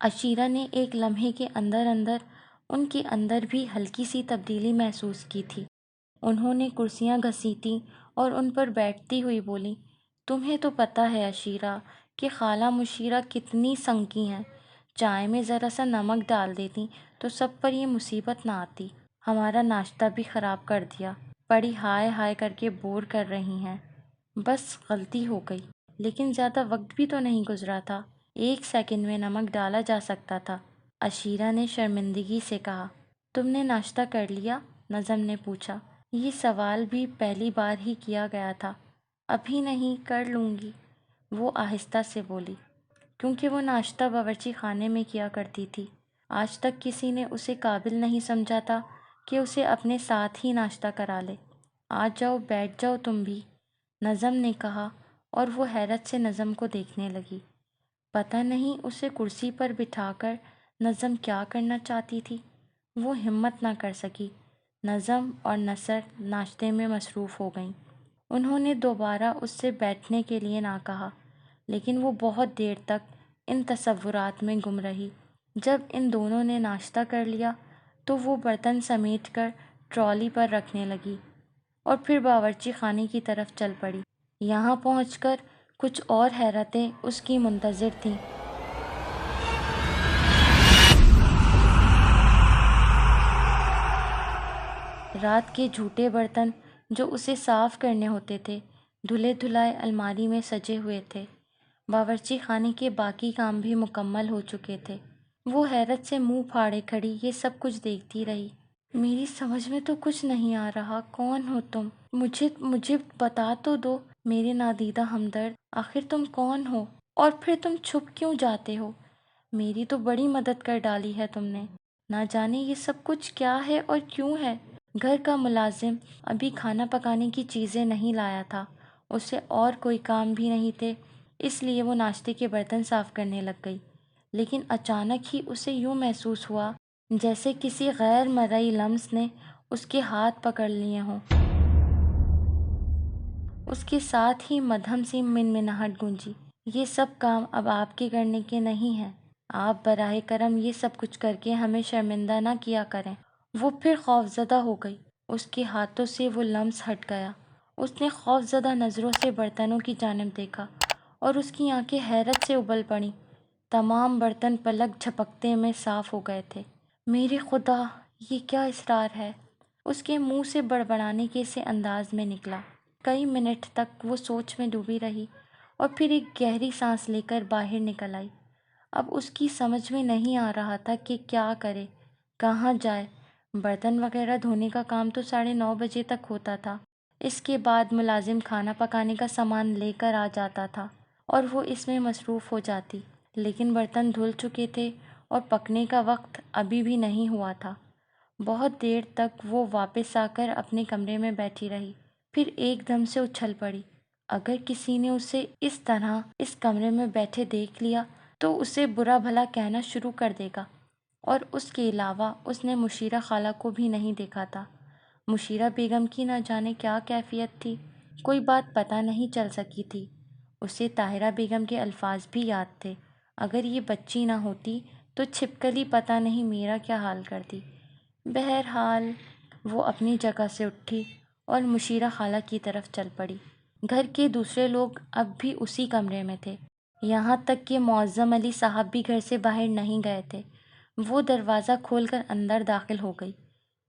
عشیرہ نے ایک لمحے کے اندر اندر ان کے اندر بھی ہلکی سی تبدیلی محسوس کی تھی۔ انہوں نے کرسیاں گھسیٹیں اور ان پر بیٹھتی ہوئی بولی، تمہیں تو پتہ ہے عشیرہ کہ خالہ مشیرہ کتنی سنکی ہیں۔ چائے میں ذرا سا نمک ڈال دیتی تو سب پر یہ مصیبت نہ آتی۔ ہمارا ناشتہ بھی خراب کر دیا۔ بڑی ہائے ہائے کر کے بور کر رہی ہیں۔ بس غلطی ہو گئی، لیکن زیادہ وقت بھی تو نہیں گزرا تھا، 1 سیکنڈ میں نمک ڈالا جا سکتا تھا۔ عشیرہ نے شرمندگی سے کہا۔ تم نے ناشتہ کر لیا؟ نظم نے پوچھا۔ یہ سوال بھی پہلی بار ہی کیا گیا تھا۔ ابھی نہیں، کر لوں گی، وہ آہستہ سے بولی، کیونکہ وہ ناشتہ باورچی خانے میں کیا کرتی تھی۔ آج تک کسی نے اسے قابل نہیں سمجھا تھا کہ اسے اپنے ساتھ ہی ناشتہ کرا لے۔ آ جاؤ، بیٹھ جاؤ تم بھی، نظم نے کہا، اور وہ حیرت سے نظم کو دیکھنے لگی۔ پتہ نہیں اسے کرسی پر بٹھا کر نظم کیا کرنا چاہتی تھی۔ وہ ہمت نہ کر سکی۔ نظم اور نثر ناشتے میں مصروف ہو گئیں۔ انہوں نے دوبارہ اس سے بیٹھنے کے لیے نہ کہا، لیکن وہ بہت دیر تک ان تصورات میں گم رہی۔ جب ان دونوں نے ناشتہ کر لیا تو وہ برتن سمیٹ کر ٹرالی پر رکھنے لگی اور پھر باورچی خانے کی طرف چل پڑی۔ یہاں پہنچ کر کچھ اور حیرتیں اس کی منتظر تھیں۔ رات کے جھوٹے برتن جو اسے صاف کرنے ہوتے تھے، دھلے دھلائے الماری میں سجے ہوئے تھے۔ باورچی خانے کے باقی کام بھی مکمل ہو چکے تھے۔ وہ حیرت سے منہ پھاڑے کھڑی یہ سب کچھ دیکھتی رہی۔ میری سمجھ میں تو کچھ نہیں آ رہا، کون ہو تم؟ مجھے بتا تو دو میرے نادیدہ ہمدرد، آخر تم کون ہو؟ اور پھر تم چھپ کیوں جاتے ہو؟ میری تو بڑی مدد کر ڈالی ہے تم نے۔ نہ جانے یہ سب کچھ کیا ہے اور کیوں ہے۔ گھر کا ملازم ابھی کھانا پکانے کی چیزیں نہیں لایا تھا، اسے اور کوئی کام بھی نہیں تھے، اس لیے وہ ناشتے کے برتن صاف کرنے لگ گئی۔ لیکن اچانک ہی اسے یوں محسوس ہوا جیسے کسی غیر مرئی لمس نے اس کے ہاتھ پکڑ لیے ہوں۔ اس کے ساتھ ہی مدھم سی منمناہٹ گونجی، یہ سب کام اب آپ کے کرنے کے نہیں ہیں، آپ براہ کرم یہ سب کچھ کر کے ہمیں شرمندہ نہ کیا کریں۔ وہ پھر خوفزدہ ہو گئی، اس کے ہاتھوں سے وہ لمس ہٹ گیا۔ اس نے خوفزدہ نظروں سے برتنوں کی جانب دیکھا اور اس کی آنکھیں حیرت سے ابل پڑیں۔ تمام برتن پلک جھپکتے میں صاف ہو گئے تھے۔ میرے خدا، یہ کیا اسرار ہے؟ اس کے منہ سے بڑبڑانے کے سے انداز میں نکلا۔ کئی منٹ تک وہ سوچ میں ڈوبی رہی اور پھر ایک گہری سانس لے کر باہر نکل آئی۔ اب اس کی سمجھ میں نہیں آ رہا تھا کہ کیا کرے، کہاں جائے۔ برتن وغیرہ دھونے کا کام تو 9:30 بجے تک ہوتا تھا۔ اس کے بعد ملازم کھانا پکانے کا سامان لے کر آ جاتا تھا اور وہ اس میں مصروف ہو جاتی، لیکن برتن دھل چکے تھے اور پکنے کا وقت ابھی بھی نہیں ہوا تھا۔ بہت دیر تک وہ واپس آ کر اپنے کمرے میں بیٹھی رہی، پھر ایک دم سے اچھل پڑی۔ اگر کسی نے اسے اس طرح اس کمرے میں بیٹھے دیکھ لیا تو اسے برا بھلا کہنا شروع کر دے گا، اور اس کے علاوہ اس نے مشیرہ خالہ کو بھی نہیں دیکھا تھا۔ مشیرہ بیگم کی نہ جانے کیا کیفیت تھی، کوئی بات پتہ نہیں چل سکی تھی۔ اسے طاہرہ بیگم کے الفاظ بھی یاد تھے، اگر یہ بچی نہ ہوتی تو چھپکلی پتہ نہیں میرا کیا حال کرتی۔ بہرحال وہ اپنی جگہ سے اٹھی اور مشیرہ خالہ کی طرف چل پڑی۔ گھر کے دوسرے لوگ اب بھی اسی کمرے میں تھے، یہاں تک کہ معظم علی صاحب بھی گھر سے باہر نہیں گئے تھے۔ وہ دروازہ کھول کر اندر داخل ہو گئی۔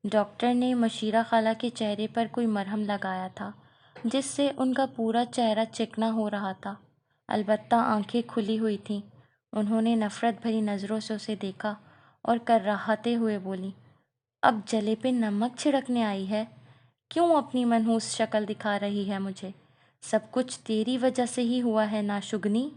ڈاکٹر نے مشیرہ خالہ کے چہرے پر کوئی مرہم لگایا تھا جس سے ان کا پورا چہرہ چکنا ہو رہا تھا، البتہ آنکھیں کھلی ہوئی تھیں۔ انہوں نے نفرت بھری نظروں سے اسے دیکھا اور کرراہتے ہوئے بولی، اب جلے پہ نمک چھڑکنے آئی ہے؟ کیوں اپنی منحوس شکل دکھا رہی ہے مجھے؟ سب کچھ تیری وجہ سے ہی ہوا ہے ناشگنی۔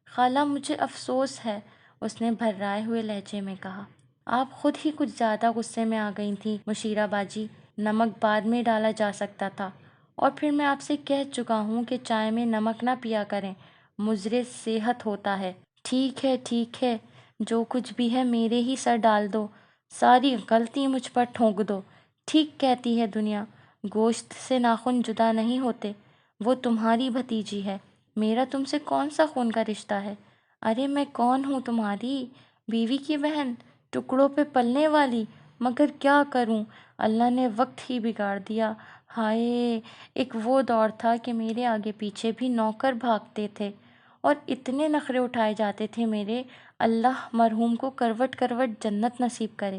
خالہ مجھے افسوس ہے، اس نے بھرائے ہوئے لہجے میں کہا۔ آپ خود ہی کچھ زیادہ غصے میں آ گئی تھیں مشیرہ باجی، نمک بعد میں ڈالا جا سکتا تھا، اور پھر میں آپ سے کہہ چکا ہوں کہ چائے میں نمک نہ پیا کریں، مضر صحت ہوتا ہے۔ ٹھیک ہے، جو کچھ بھی ہے میرے ہی سر ڈال دو، ساری غلطی مجھ پر ٹھونک دو۔ ٹھیک کہتی ہے دنیا، گوشت سے ناخن جدا نہیں ہوتے۔ وہ تمہاری بھتیجی ہے، میرا تم سے کون سا خون کا رشتہ ہے؟ ارے میں کون ہوں تمہاری؟ بیوی کی بہن، ٹکڑوں پہ پلنے والی، مگر کیا کروں، اللہ نے وقت ہی بگاڑ دیا۔ ہائے، ایک وہ دور تھا کہ میرے آگے پیچھے بھی نوکر بھاگتے تھے اور اتنے نخرے اٹھائے جاتے تھے میرے، اللہ مرحوم کو کروٹ کروٹ جنت نصیب کرے،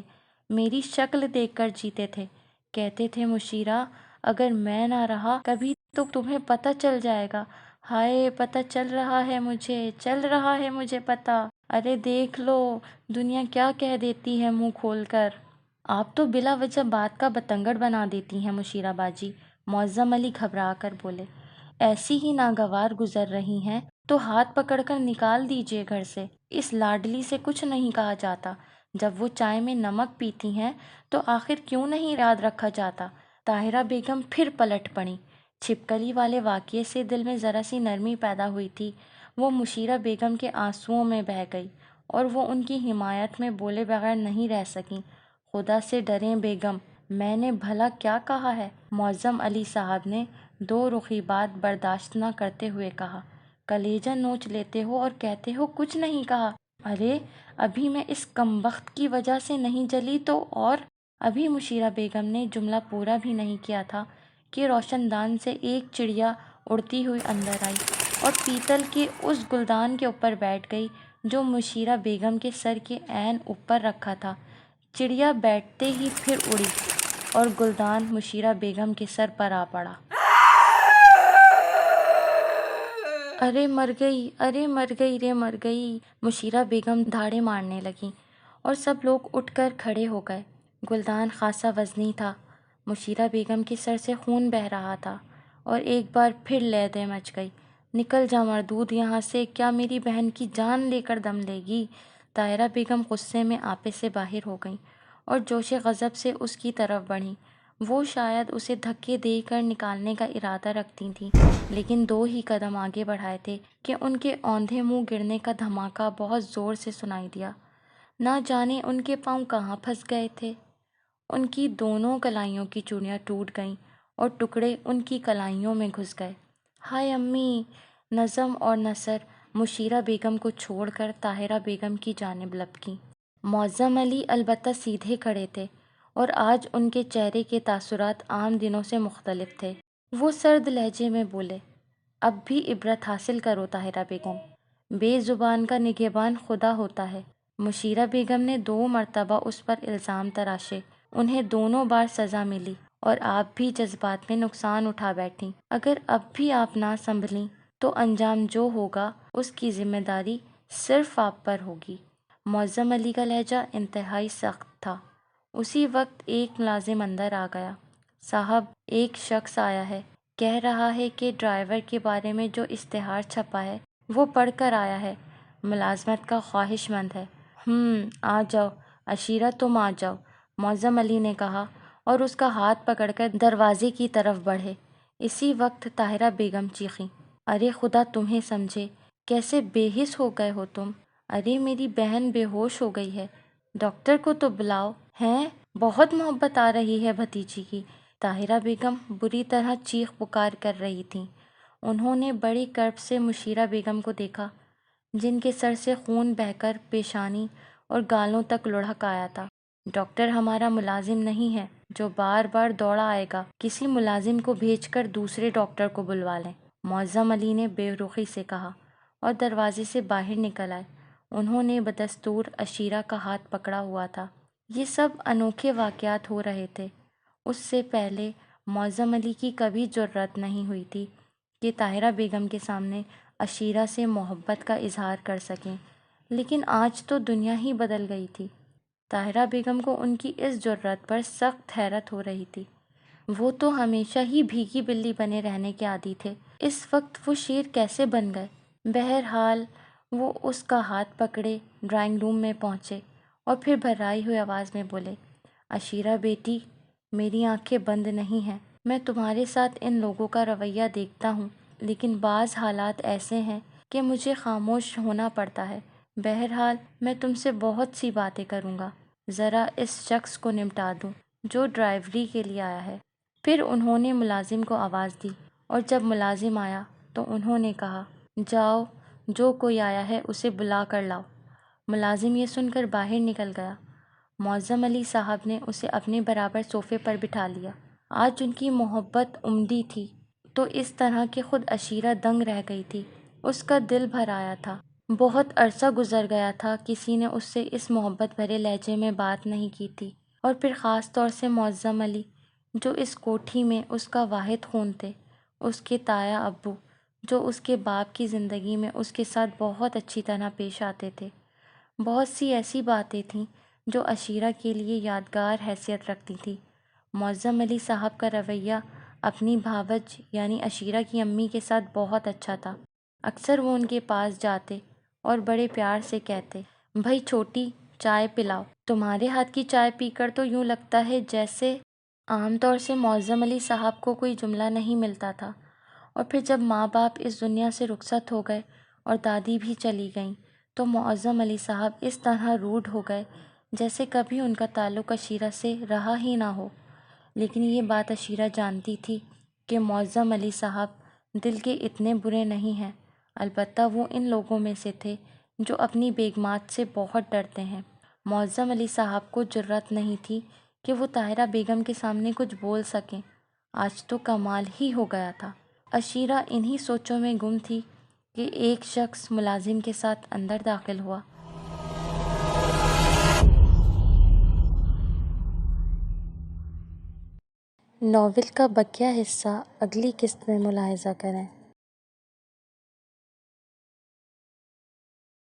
میری شکل دیکھ کر جیتے تھے۔ کہتے تھے مشیرہ، اگر میں نہ رہا کبھی تو تمہیں پتہ چل جائے گا۔ ہائے، پتہ چل رہا ہے مجھے، چل رہا ہے مجھے پتہ۔ ارے دیکھ لو، دنیا کیا کہہ دیتی ہے منہ کھول کر۔ آپ تو بلا وجہ بات کا بتنگڑ بنا دیتی ہیں مشیرہ باجی، معظم علی گھبرا کر بولے۔ ایسی ہی ناگوار گزر رہی ہیں تو ہاتھ پکڑ کر نکال دیجیے گھر سے، اس لاڈلی سے کچھ نہیں کہا جاتا۔ جب وہ چائے میں نمک پیتی ہیں تو آخر کیوں نہیں یاد رکھا جاتا؟ طاہرہ بیگم پھر پلٹ پڑیں۔ چھپکلی والے واقعے سے دل میں ذرا سی نرمی پیدا ہوئی تھی، وہ مشیرہ بیگم کے آنسوؤں میں بہہ گئی اور وہ ان کی حمایت میں بولے بغیر نہیں رہ سکیں۔ خدا سے ڈریں بیگم، میں نے بھلا کیا کہا ہے؟ معظم علی صاحب نے دو رخی بات برداشت نہ کرتے ہوئے کہا۔ کلیجہ نوچ لیتے ہو اور کہتے ہو کچھ نہیں کہا۔ ارے ابھی میں اس کمبخت کی وجہ سے نہیں جلی تو اور؟ ابھی مشیرہ بیگم نے جملہ پورا بھی نہیں کیا تھا کہ روشن دان سے ایک چڑیا اڑتی ہوئی اندر آئی اور پیتل کے اس گلدان کے اوپر بیٹھ گئی جو مشیرہ بیگم کے سر کے عین اوپر رکھا تھا۔ چڑیا بیٹھتے ہی پھر اڑی اور گلدان مشیرہ بیگم کے سر پر آ پڑا۔ ارے مر گئی، ارے مر گئی رے مر گئی، مشیرہ بیگم دھاڑے مارنے لگیں اور سب لوگ اٹھ کر کھڑے ہو گئے۔ گلدان خاصا وزنی تھا، مشیرہ بیگم کے سر سے خون بہہ رہا تھا اور ایک بار پھر لیدے مچ گئی۔ نکل جا مردود یہاں سے، کیا میری بہن کی جان لے کر دم لے گی؟ طاہرہ بیگم غصے میں آپے سے باہر ہو گئیں اور جوش غضب سے اس کی طرف بڑھیں۔ وہ شاید اسے دھکے دے کر نکالنے کا ارادہ رکھتی تھیں، لیکن دو ہی قدم آگے بڑھائے تھے کہ ان کے اوندھے منہ گرنے کا دھماکہ بہت زور سے سنائی دیا۔ نہ جانے ان کے پاؤں کہاں پھنس گئے تھے۔ ان کی دونوں کلائیوں کی چوڑیاں ٹوٹ گئیں اور ٹکڑے ان کی کلائیوں میں گھس گئے۔ ہائے امی! نظم اور نثر مشیرہ بیگم کو چھوڑ کر طاہرہ بیگم کی جانب لپکیں۔ معظم علی البتہ سیدھے کھڑے تھے اور آج ان کے چہرے کے تاثرات عام دنوں سے مختلف تھے۔ وہ سرد لہجے میں بولے، اب بھی عبرت حاصل کرو طاہرہ بیگم، بے زبان کا نگہبان خدا ہوتا ہے۔ مشیرہ بیگم نے 2 مرتبہ اس پر الزام تراشے، انہیں دونوں بار سزا ملی اور آپ بھی جذبات میں نقصان اٹھا بیٹھیں۔ اگر اب بھی آپ نہ سنبھلیں تو انجام جو ہوگا اس کی ذمہ داری صرف آپ پر ہوگی۔ معظم علی کا لہجہ انتہائی سخت تھا۔ اسی وقت ایک ملازم اندر آ گیا۔ صاحب، ایک شخص آیا ہے، کہہ رہا ہے کہ ڈرائیور کے بارے میں جو اشتہار چھپا ہے وہ پڑھ کر آیا ہے، ملازمت کا خواہش مند ہے۔ آ جاؤ عشیرہ، تم آ جاؤ، معظم علی نے کہا اور اس کا ہاتھ پکڑ کر دروازے کی طرف بڑھے۔ اسی وقت طاہرہ بیگم چیخیں، ارے خدا تمہیں سمجھے، کیسے بے حس ہو گئے ہو تم؟ ارے میری بہن بے ہوش ہو گئی ہے، ڈاکٹر کو تو بلاؤ۔ ہیں، بہت محبت آ رہی ہے بھتیجی کی، طاہرہ بیگم بری طرح چیخ پکار کر رہی تھیں۔ انہوں نے بڑی کرب سے مشیرہ بیگم کو دیکھا، جن کے سر سے خون بہہ کر پیشانی اور گالوں تک لڑھک آیا تھا۔ ڈاکٹر ہمارا ملازم نہیں ہے جو بار بار دوڑا آئے گا، کسی ملازم کو بھیج کر دوسرے ڈاکٹر کو بلوا لیں، معظم علی نے بے رخی سے کہا اور دروازے سے باہر نکل آئے۔ انہوں نے بدستور عشیرہ کا ہاتھ پکڑا ہوا تھا۔ یہ سب انوکھے واقعات ہو رہے تھے۔ اس سے پہلے معظم علی کی کبھی جرأت نہیں ہوئی تھی کہ طاہرہ بیگم کے سامنے عشیرہ سے محبت کا اظہار کر سکیں، لیکن آج تو دنیا ہی بدل گئی تھی۔ طاہرہ بیگم کو ان کی اس جرأت پر سخت حیرت ہو رہی تھی۔ وہ تو ہمیشہ ہی بھیگی بلی بنے رہنے کے عادی تھے، اس وقت وہ شیر کیسے بن گئے؟ بہرحال وہ اس کا ہاتھ پکڑے ڈرائنگ روم میں پہنچے اور پھر بھرائی ہوئی آواز میں بولے، عشیرہ بیٹی، میری آنکھیں بند نہیں ہیں، میں تمہارے ساتھ ان لوگوں کا رویہ دیکھتا ہوں، لیکن بعض حالات ایسے ہیں کہ مجھے خاموش ہونا پڑتا ہے۔ بہرحال میں تم سے بہت سی باتیں کروں گا، ذرا اس شخص کو نمٹا دوں جو ڈرائیوری کے لیے آیا ہے۔ پھر انہوں نے ملازم کو آواز دی اور جب ملازم آیا تو انہوں نے کہا، جاؤ، جو کوئی آیا ہے اسے بلا کر لاؤ۔ ملازم یہ سن کر باہر نکل گیا۔ معظم علی صاحب نے اسے اپنے برابر صوفے پر بٹھا لیا۔ آج ان کی محبت عمدی تھی تو اس طرح کہ خود عشیرہ دنگ رہ گئی تھی۔ اس کا دل بھر آیا تھا۔ بہت عرصہ گزر گیا تھا کسی نے اس سے اس محبت بھرے لہجے میں بات نہیں کی تھی، اور پھر خاص طور سے معظم علی، جو اس کوٹھی میں اس کا واحد خون تھے، اس کے تایا ابو، جو اس کے باپ کی زندگی میں اس کے ساتھ بہت اچھی طرح پیش آتے تھے۔ بہت سی ایسی باتیں تھیں جو عشیرہ کے لیے یادگار حیثیت رکھتی تھی۔ معظم علی صاحب کا رویہ اپنی بھاوج یعنی عشیرہ کی امی کے ساتھ بہت اچھا تھا۔ اکثر وہ ان کے پاس جاتے اور بڑے پیار سے کہتے، بھائی چھوٹی، چائے پلاؤ۔ تمہارے ہاتھ کی چائے پی کر تو یوں لگتا ہے جیسے… عام طور سے معظم علی صاحب کو کوئی جملہ نہیں ملتا تھا، اور پھر جب ماں باپ اس دنیا سے رخصت ہو گئے اور دادی بھی چلی گئیں تو معظم علی صاحب اس طرح روڈھ ہو گئے جیسے کبھی ان کا تعلق عشیرہ سے رہا ہی نہ ہو۔ لیکن یہ بات عشیرہ جانتی تھی کہ معظم علی صاحب دل کے اتنے برے نہیں ہیں، البتہ وہ ان لوگوں میں سے تھے جو اپنی بیگمات سے بہت ڈرتے ہیں۔ معظم علی صاحب کو جرأت نہیں تھی کہ وہ طاہرہ بیگم کے سامنے کچھ بول سکیں۔ آج تو کمال ہی ہو گیا تھا۔ عشیرہ انہی سوچوں میں گم تھی کہ ایک شخص ملازم کے ساتھ اندر داخل ہوا۔ ناول کا بقیہ حصہ اگلی قسط میں ملاحظہ کریں۔